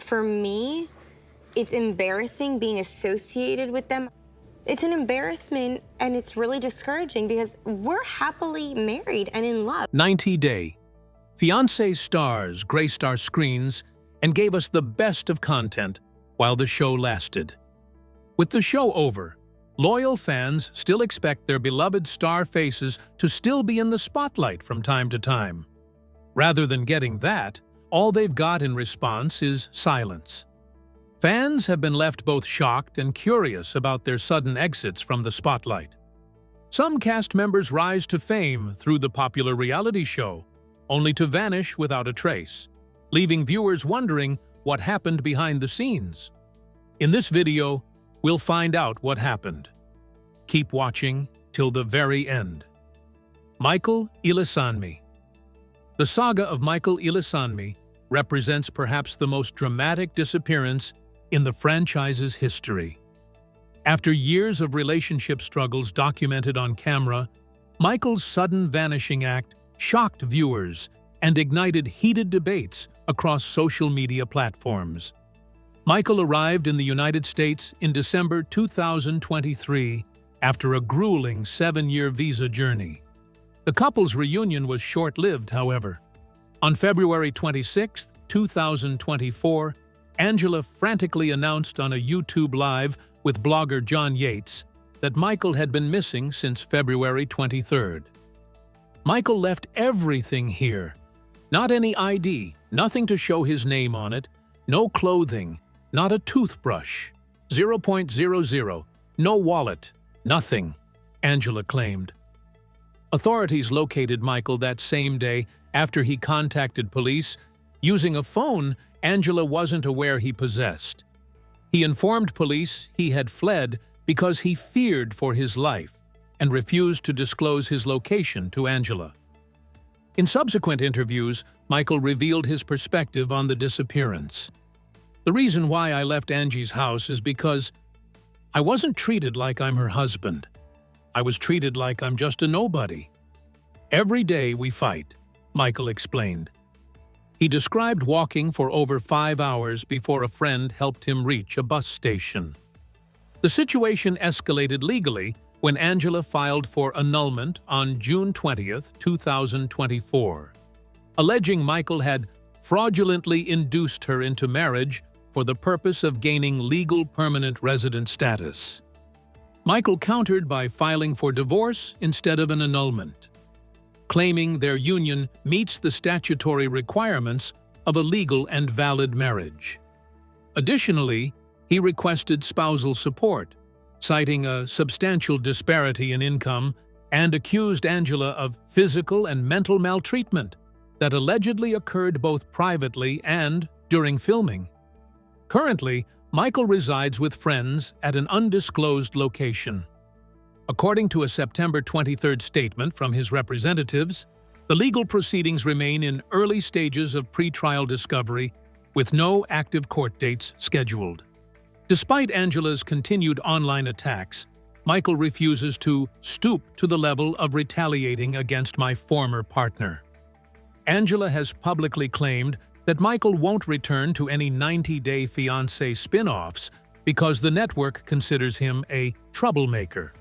For me, it's embarrassing being associated with them. It's an embarrassment, and it's really discouraging because we're happily married and in love. 90-day. Fiancé Stars graced our screens and gave us the best of content while the show lasted. With the show over, loyal fans still expect their beloved star faces to still be in the spotlight from time to time. Rather than getting that, all they've got in response is silence. Fans have been left both shocked and curious about their sudden exits from the spotlight. Some cast members rise to fame through the popular reality show, only to vanish without a trace, leaving viewers wondering what happened behind the scenes. In this video, we'll find out what happened. Keep watching till the very end. Michael Ilisanmi. The saga of Michael Ilisanmi represents perhaps the most dramatic disappearance in the franchise's history. After years of relationship struggles documented on camera, Michael's sudden vanishing act shocked viewers and ignited heated debates across social media platforms. Michael arrived in the United States in December 2023 after a grueling 7-year visa journey. The couple's reunion was short-lived, however. On February 26, 2024, Angela frantically announced on a YouTube Live with blogger John Yates that Michael had been missing since February 23rd. Michael left everything here. Not any ID, nothing to show his name on it, no clothing, not a toothbrush, 0.00, no wallet, nothing, Angela claimed. Authorities located Michael that same day after he contacted police using a phone Angela wasn't aware he possessed. He informed police he had fled because he feared for his life and refused to disclose his location to Angela. In subsequent interviews, Michael revealed his perspective on the disappearance. The reason why I left Angie's house is because I wasn't treated like I'm her husband. I was treated like I'm just a nobody. Every day we fight, Michael explained. He described walking for over 5 hours before a friend helped him reach a bus station. The situation escalated legally when Angela filed for annulment on June 20, 2024, alleging Michael had fraudulently induced her into marriage for the purpose of gaining legal permanent resident status. Michael countered by filing for divorce instead of an annulment, claiming their union meets the statutory requirements of a legal and valid marriage. Additionally, he requested spousal support, citing a substantial disparity in income, and accused Angela of physical and mental maltreatment that allegedly occurred both privately and during filming. Currently, Michael resides with friends at an undisclosed location. According to a September 23rd statement from his representatives, the legal proceedings remain in early stages of pretrial discovery with no active court dates scheduled. Despite Angela's continued online attacks, Michael refuses to stoop to the level of retaliating against my former partner. Angela has publicly claimed that Michael won't return to any 90-Day Fiancé spin-offs because the network considers him a troublemaker.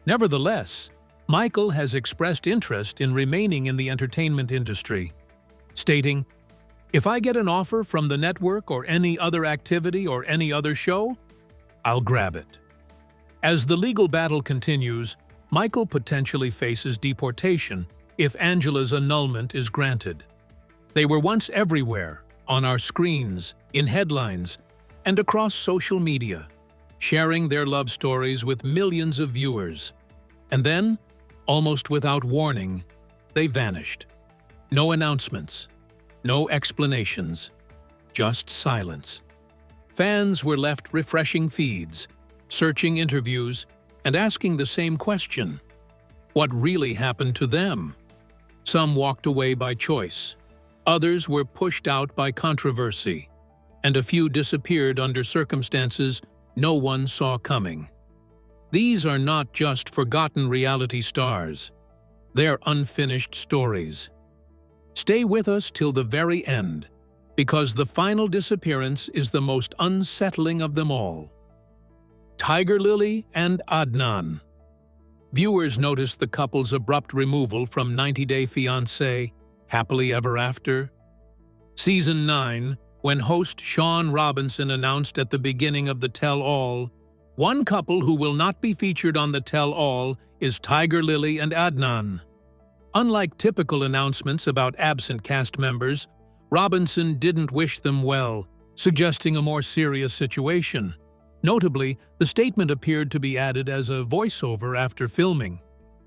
Nevertheless, Michael has expressed interest in remaining in the entertainment industry, stating, "If I get an offer from the network or any other activity or any other show, I'll grab it." As the legal battle continues, Michael potentially faces deportation if Angela's annulment is granted. They were once everywhere, on our screens, in headlines, and across social media, sharing their love stories with millions of viewers. And then, almost without warning, they vanished. No announcements, no explanations, just silence. Fans were left refreshing feeds, searching interviews, and asking the same question: what really happened to them? Some walked away by choice, others were pushed out by controversy, and a few disappeared under circumstances no one saw coming. These are not just forgotten reality stars. They're unfinished stories. Stay with us till the very end, because the final disappearance is the most unsettling of them all. Tiger Lily and Adnan. Viewers noticed the couple's abrupt removal from 90 Day Fiancé, Happily Ever After. Season 9, when host Sean Robinson announced at the beginning of the tell-all, one couple who will not be featured on the tell-all is Tiger Lily and Adnan. Unlike typical announcements about absent cast members, Robinson didn't wish them well, suggesting a more serious situation. Notably, the statement appeared to be added as a voiceover after filming.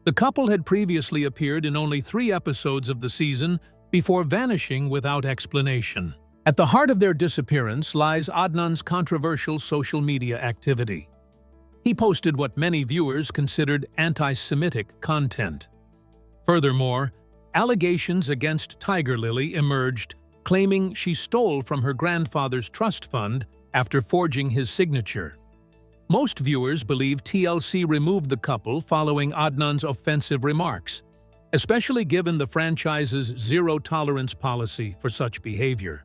The couple had previously appeared in only 3 episodes of the season before vanishing without explanation. At the heart of their disappearance lies Adnan's controversial social media activity. He posted what many viewers considered anti-Semitic content. Furthermore, allegations against Tiger Lily emerged, claiming she stole from her grandfather's trust fund after forging his signature. Most viewers believe TLC removed the couple following Adnan's offensive remarks, especially given the franchise's zero-tolerance policy for such behavior.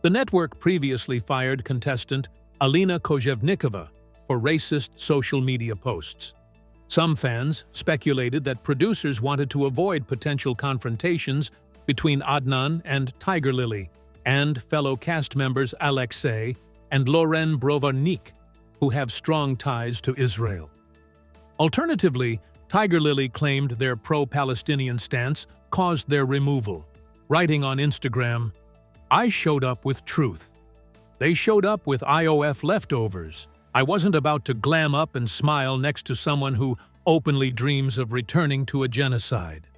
The network previously fired contestant Alina Kozhevnikova for racist social media posts. Some fans speculated that producers wanted to avoid potential confrontations between Adnan and Tiger Lily and fellow cast members Alexei and Loren Brovarnik, who have strong ties to Israel. Alternatively, Tiger Lily claimed their pro-Palestinian stance caused their removal, writing on Instagram, "I showed up with truth. They showed up with IOF leftovers. I wasn't about to glam up and smile next to someone who openly dreams of returning to a genocide."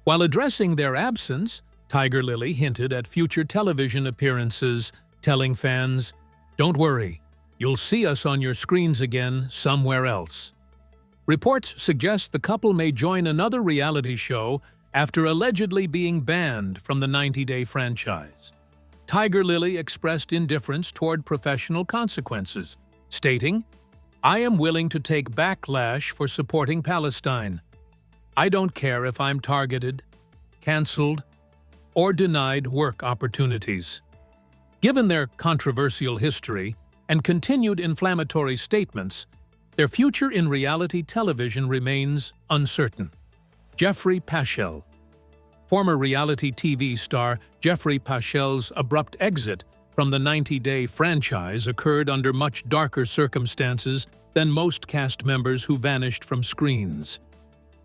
While addressing their absence, Tiger Lily hinted at future television appearances, telling fans, "Don't worry, you'll see us on your screens again somewhere else." Reports suggest the couple may join another reality show after allegedly being banned from the 90 Day franchise. Tiger Lily expressed indifference toward professional consequences, stating, "I am willing to take backlash for supporting Palestine. I don't care if I'm targeted, cancelled, or denied work opportunities." Given their controversial history and continued inflammatory statements, their future in reality television remains uncertain. Jeffrey Pascal. Former reality TV star Jeffrey Pascal's abrupt exit from the 90 Day franchise occurred under much darker circumstances than most cast members who vanished from screens.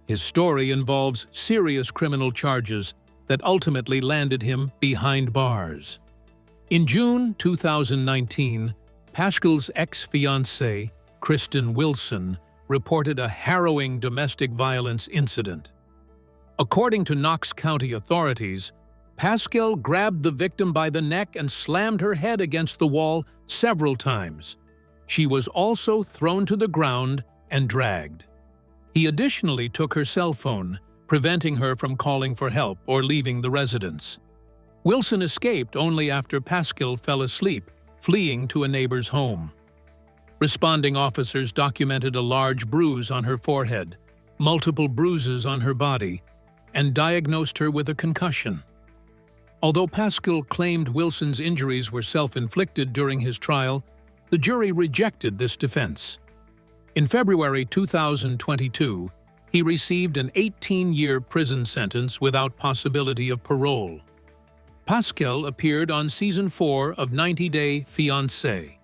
His story involves serious criminal charges that ultimately landed him behind bars. In June 2019, Pascal's ex-fiancée, Kristen Wilson, reported a harrowing domestic violence incident. According to Knox County authorities, Pascal grabbed the victim by the neck and slammed her head against the wall several times. She was also thrown to the ground and dragged. He additionally took her cell phone, preventing her from calling for help or leaving the residence. Wilson escaped only after Pascal fell asleep, fleeing to a neighbor's home. Responding officers documented a large bruise on her forehead, multiple bruises on her body, and diagnosed her with a concussion. Although Pascal claimed Wilson's injuries were self-inflicted during his trial, the jury rejected this defense. In February 2022, he received an 18-year prison sentence without possibility of parole. Pascal appeared on Season 4 of 90 Day Fiancé.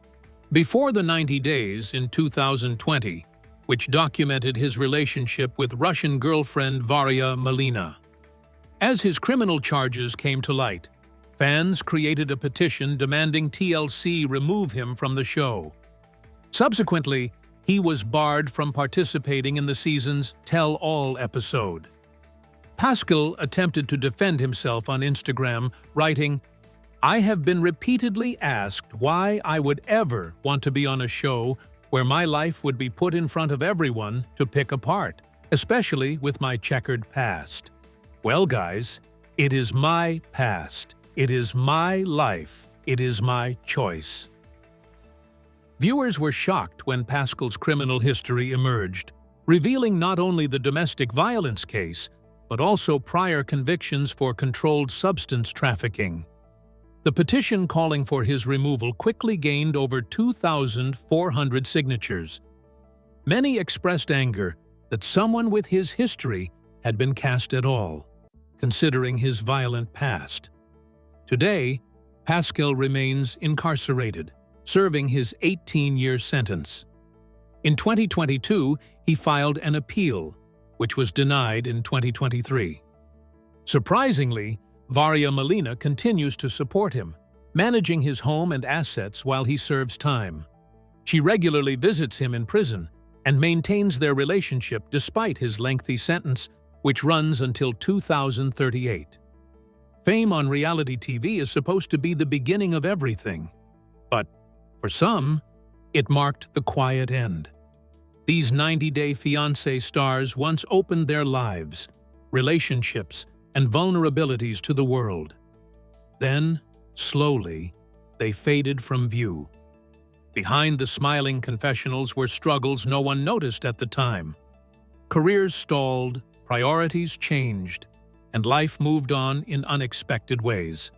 Before the 90 Days in 2020, which documented his relationship with Russian girlfriend Varia Malina. As his criminal charges came to light, fans created a petition demanding TLC remove him from the show. Subsequently, he was barred from participating in the season's Tell All episode. Pascal attempted to defend himself on Instagram, writing, "I have been repeatedly asked why I would ever want to be on a show where my life would be put in front of everyone to pick apart, especially with my checkered past. Well, guys, it is my past. It is my life. It is my choice." Viewers were shocked when Pascal's criminal history emerged, revealing not only the domestic violence case, but also prior convictions for controlled substance trafficking. The petition calling for his removal quickly gained over 2,400 signatures. Many expressed anger that someone with his history had been cast at all, considering his violent past. Today, Pascal remains incarcerated, serving his 18-year sentence. In 2022, he filed an appeal, which was denied in 2023. Surprisingly, Varia Molina continues to support him, managing his home and assets while he serves time. She regularly visits him in prison and maintains their relationship despite his lengthy sentence, which runs until 2038. Fame on reality TV is supposed to be the beginning of everything. But, for some, it marked the quiet end. These 90-day fiancé stars once opened their lives, relationships, and vulnerabilities to the world. Then, slowly, they faded from view. Behind the smiling confessionals were struggles no one noticed at the time. Careers stalled, priorities changed, and life moved on in unexpected ways.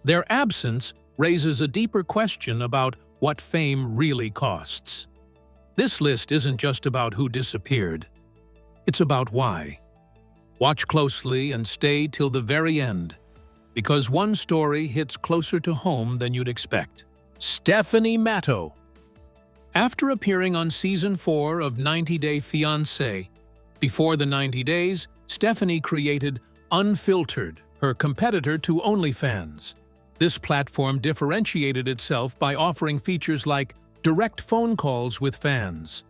Their absence raises a deeper question about what fame really costs. This list isn't just about who disappeared. It's about why. Watch closely and stay till the very end, because one story hits closer to home than you'd expect. Stephanie Matto. After appearing on Season 4 of 90 Day Fiancé, before the 90 days, Stephanie created Unfiltered, her competitor to OnlyFans. This platform differentiated itself by offering features like direct phone calls with fans.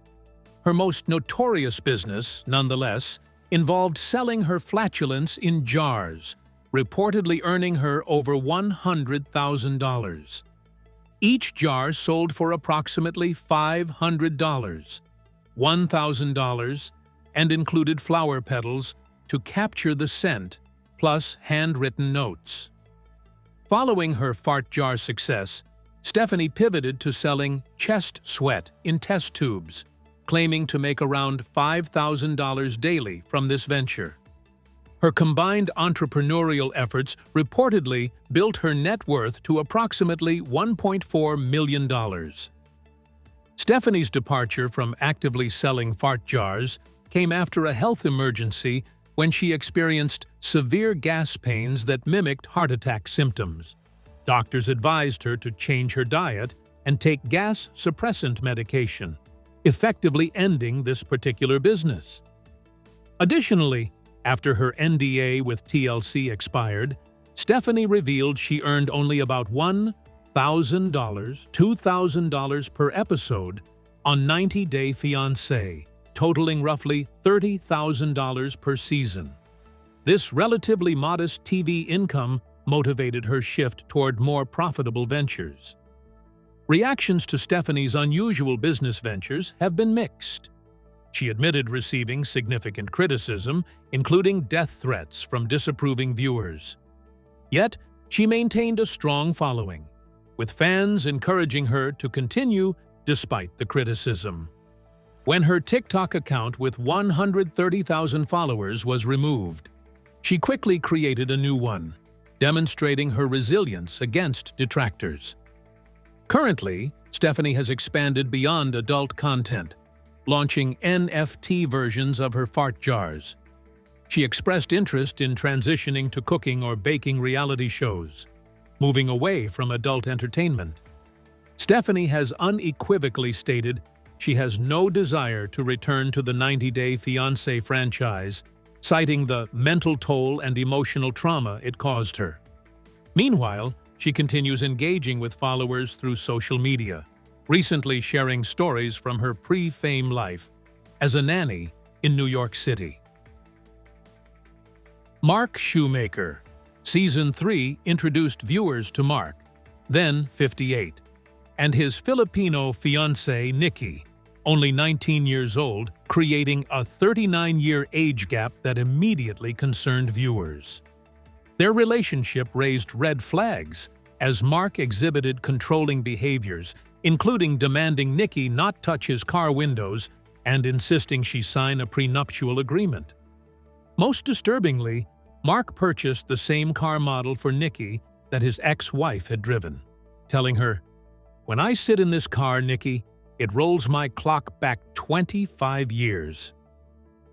Her most notorious business, nonetheless, involved selling her flatulence in jars, reportedly earning her over $100,000. Each jar sold for approximately $500, $1,000, and included flower petals to capture the scent, plus handwritten notes. Following her fart jar success, Stephanie pivoted to selling chest sweat in test tubes, claiming to make around $5,000 daily from this venture. Her combined entrepreneurial efforts reportedly built her net worth to approximately $1.4 million. Stephanie's departure from actively selling fart jars came after a health emergency when she experienced severe gas pains that mimicked heart attack symptoms. Doctors advised her to change her diet and take gas suppressant medication, effectively ending this particular business. Additionally, after her NDA with TLC expired, Stephanie revealed she earned only about $1,000, $2,000 per episode on 90 Day Fiancé, totaling roughly $30,000 per season. This relatively modest TV income motivated her shift toward more profitable ventures. Reactions to Stephanie's unusual business ventures have been mixed. She admitted receiving significant criticism, including death threats from disapproving viewers. Yet, she maintained a strong following, with fans encouraging her to continue despite the criticism. When her TikTok account with 130,000 followers was removed, she quickly created a new one, demonstrating her resilience against detractors. Currently, Stephanie has expanded beyond adult content, launching NFT versions of her fart jars. She expressed interest in transitioning to cooking or baking reality shows, moving away from adult entertainment. Stephanie has unequivocally stated she has no desire to return to the 90 Day Fiancé franchise, citing the mental toll and emotional trauma it caused her. Meanwhile, she continues engaging with followers through social media, recently sharing stories from her pre-fame life as a nanny in New York City. Mark Shoemaker. Season 3 introduced viewers to Mark, then 58, and his Filipino fiancée Nikki, only 19 years old, creating a 39-year age gap that immediately concerned viewers. Their relationship raised red flags as Mark exhibited controlling behaviors, including demanding Nikki not touch his car windows and insisting she sign a prenuptial agreement. Most disturbingly, Mark purchased the same car model for Nikki that his ex-wife had driven, telling her, "When I sit in this car, Nikki, it rolls my clock back 25 years."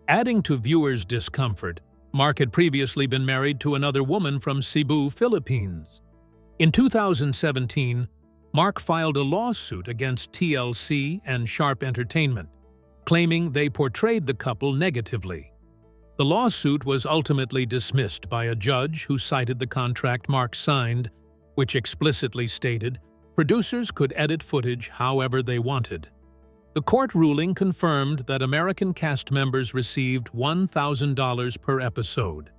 Adding to viewers' discomfort, Mark had previously been married to another woman from Cebu, Philippines. In 2017, Mark filed a lawsuit against TLC and Sharp Entertainment, claiming they portrayed the couple negatively. The lawsuit was ultimately dismissed by a judge who cited the contract Mark signed, which explicitly stated producers could edit footage however they wanted. The court ruling confirmed that American cast members received $1,000 per episode.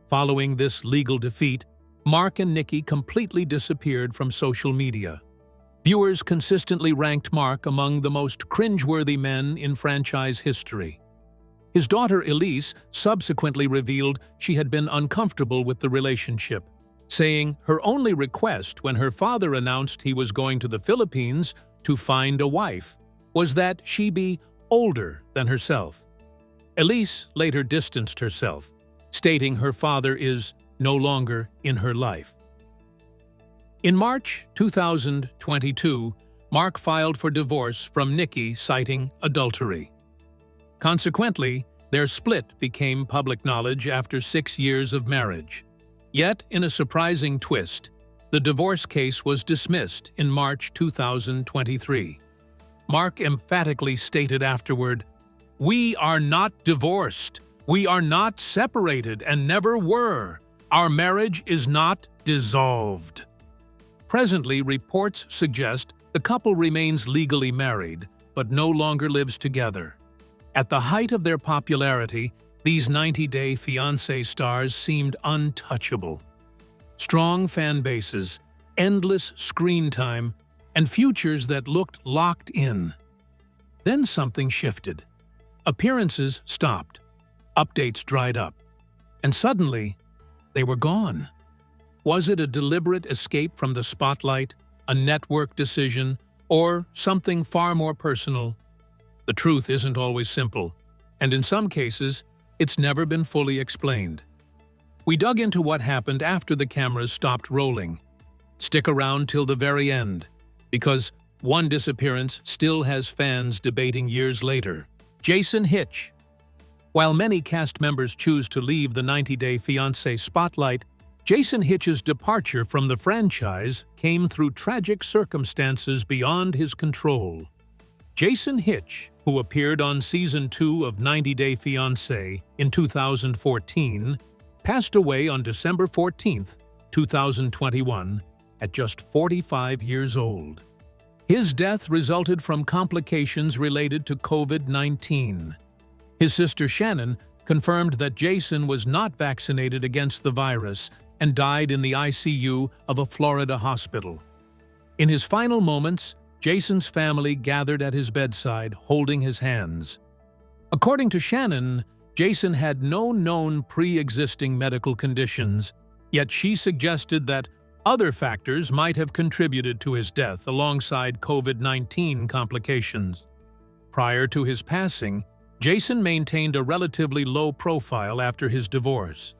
Following this legal defeat, Mark and Nikki completely disappeared from social media. Viewers consistently ranked Mark among the most cringeworthy men in franchise history. His daughter Elise subsequently revealed she had been uncomfortable with the relationship, saying her only request when her father announced he was going to the Philippines to find a wife was that she be older than herself. Elise later distanced herself, stating her father is no longer in her life. In March 2022, Mark filed for divorce from Nikki, citing adultery. Consequently, their split became public knowledge after 6 years of marriage. Yet, in a surprising twist, the divorce case was dismissed in March 2023. Mark emphatically stated afterward, "We are not divorced. We are not separated and never were. Our marriage is not dissolved." Presently, reports suggest the couple remains legally married, but no longer lives together. At the height of their popularity, these 90-day Fiancé stars seemed untouchable. Strong fan bases, endless screen time, and futures that looked locked in. Then something shifted. Appearances stopped, updates dried up, and suddenly, they were gone. Was it a deliberate escape from the spotlight, a network decision, or something far more personal? The truth isn't always simple, and in some cases, it's never been fully explained. We dug into what happened after the cameras stopped rolling. Stick around till the very end, because one disappearance still has fans debating years later. Jason Hitch. While many cast members choose to leave the 90-day Fiancé spotlight, Jason Hitch's departure from the franchise came through tragic circumstances beyond his control. Jason Hitch, who appeared on Season 2 of 90 Day Fiancé in 2014, passed away on December 14, 2021, at just 45 years old. His death resulted from complications related to COVID-19. His sister Shannon confirmed that Jason was not vaccinated against the virus and died in the ICU of a Florida hospital. In his final moments, Jason's family gathered at his bedside, holding his hands. According to Shannon, Jason had no known pre-existing medical conditions, yet she suggested that other factors might have contributed to his death alongside COVID-19 complications. Prior to his passing, Jason maintained a relatively low profile after his divorce.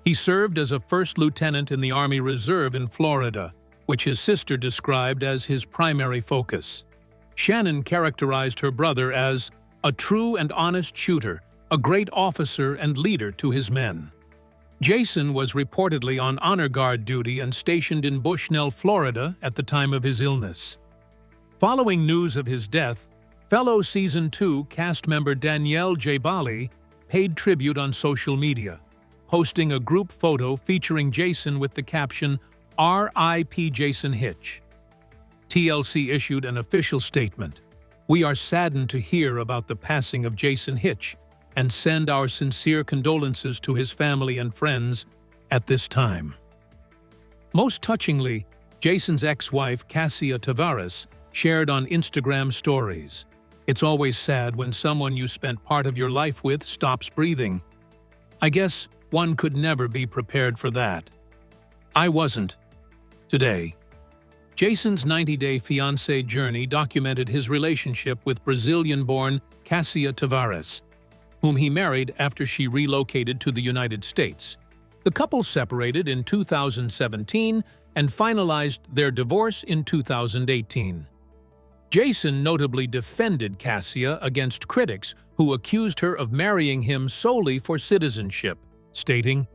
He served as a first lieutenant in the Army Reserve in Florida, which his sister described as his primary focus. Shannon characterized her brother as a true and honest shooter, a great officer and leader to his men. Jason was reportedly on honor guard duty and stationed in Bushnell, Florida at the time of his illness. Following news of his death, fellow Season 2 cast member Danielle Jabali paid tribute on social media, posting a group photo featuring Jason with the caption, "R.I.P. Jason Hitch." TLC issued an official statement. "We are saddened to hear about the passing of Jason Hitch and send our sincere condolences to his family and friends at this time." Most touchingly, Jason's ex-wife, Cassia Tavares, shared on Instagram stories, "It's always sad when someone you spent part of your life with stops breathing. I guess one could never be prepared for that. I wasn't. Today." Jason's 90-day fiancé journey documented his relationship with Brazilian-born Cassia Tavares, whom he married after she relocated to the United States. The couple separated in 2017 and finalized their divorce in 2018. Jason notably defended Cassia against critics who accused her of marrying him solely for citizenship, stating,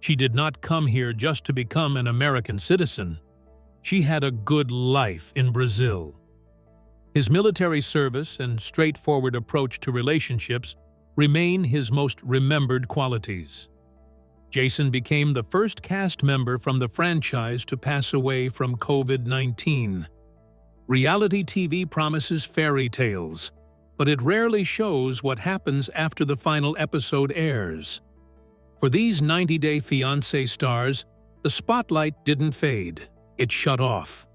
"She did not come here just to become an American citizen. She had a good life in Brazil." His military service and straightforward approach to relationships remain his most remembered qualities. Jason became the first cast member from the franchise to pass away from COVID-19. Reality TV promises fairy tales, but it rarely shows what happens after the final episode airs. For these 90-day Fiancé stars, the spotlight didn't fade, it shut off.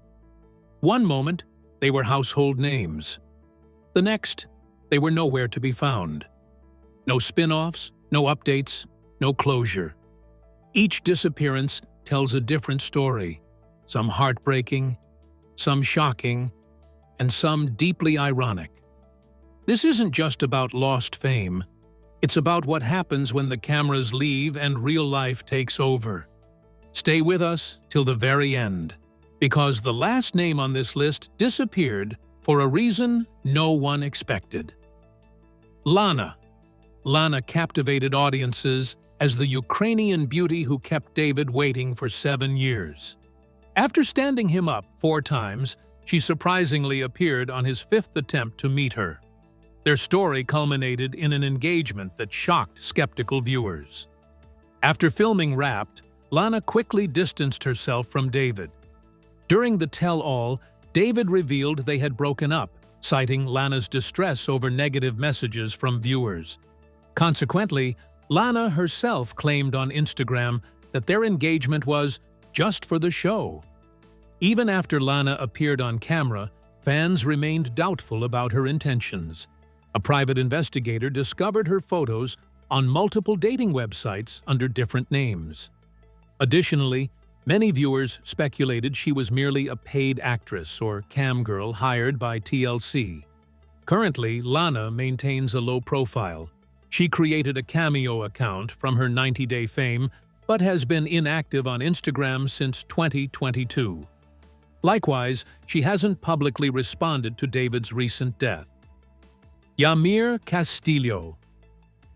One moment, they were household names. The next, they were nowhere to be found. No spin-offs, no updates, no closure. Each disappearance tells a different story, some heartbreaking, some shocking, and some deeply ironic. This isn't just about lost fame. It's about what happens when the cameras leave and real life takes over. Stay with us till the very end, because the last name on this list disappeared for a reason no one expected. Lana. Lana captivated audiences as the Ukrainian beauty who kept David waiting for 7 years. After standing him up 4 times, she surprisingly appeared on his 5th attempt to meet her. Their story culminated in an engagement that shocked skeptical viewers. After filming Wrapped, Lana quickly distanced herself from David. During the tell-all, David revealed they had broken up, citing Lana's distress over negative messages from viewers. Consequently, Lana herself claimed on Instagram that their engagement was just for the show. Even after Lana appeared on camera, fans remained doubtful about her intentions. A private investigator discovered her photos on multiple dating websites under different names. Additionally, many viewers speculated she was merely a paid actress or cam girl hired by TLC. Currently, Lana maintains a low profile. She created a Cameo account from her 90-day fame, but has been inactive on Instagram since 2022. Likewise, she hasn't publicly responded to David's recent death. Yamir Castillo.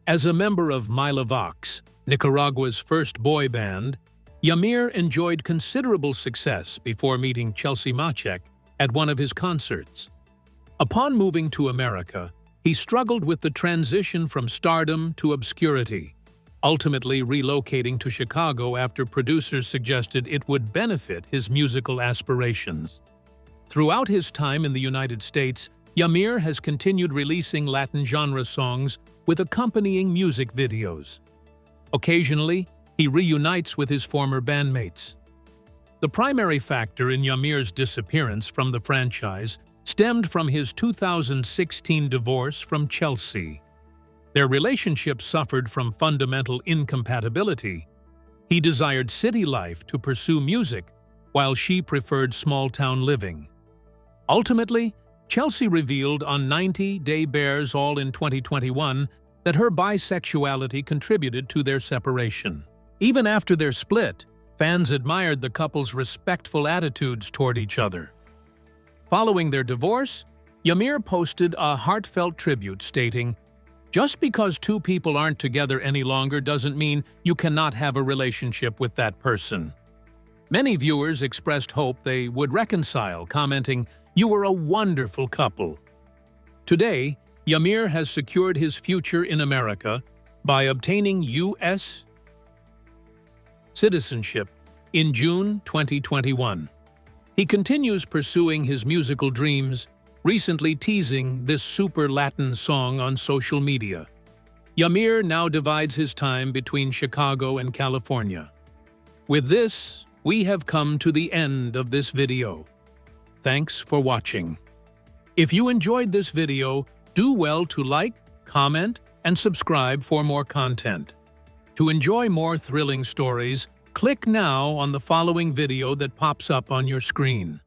As a member of Mila Vox, Nicaragua's first boy band, Yamir enjoyed considerable success before meeting Chelsea Machek at one of his concerts. Upon moving to America, he struggled with the transition from stardom to obscurity, ultimately relocating to Chicago after producers suggested it would benefit his musical aspirations. Throughout his time in the United States, Yamir has continued releasing Latin genre songs with accompanying music videos. Occasionally, he reunites with his former bandmates. The primary factor in Yamir's disappearance from the franchise stemmed from his 2016 divorce from Chelsea. Their relationship suffered from fundamental incompatibility. He desired city life to pursue music, while she preferred small-town living. Ultimately, Chelsea revealed on 90 Day Bears All in 2021 that her bisexuality contributed to their separation. Even after their split, fans admired the couple's respectful attitudes toward each other. Following their divorce, Yamir posted a heartfelt tribute stating, "Just because two people aren't together any longer doesn't mean you cannot have a relationship with that person." Many viewers expressed hope they would reconcile, commenting, "You were a wonderful couple." Today, Yamir has secured his future in America by obtaining U.S. citizenship in June 2021. He continues pursuing his musical dreams, recently teasing this super Latin song on social media. Yamir now divides his time between Chicago and California. With this, we have come to the end of this video. Thanks for watching. If you enjoyed this video, do well to like, comment, and subscribe for more content. To enjoy more thrilling stories, click now on the following video that pops up on your screen.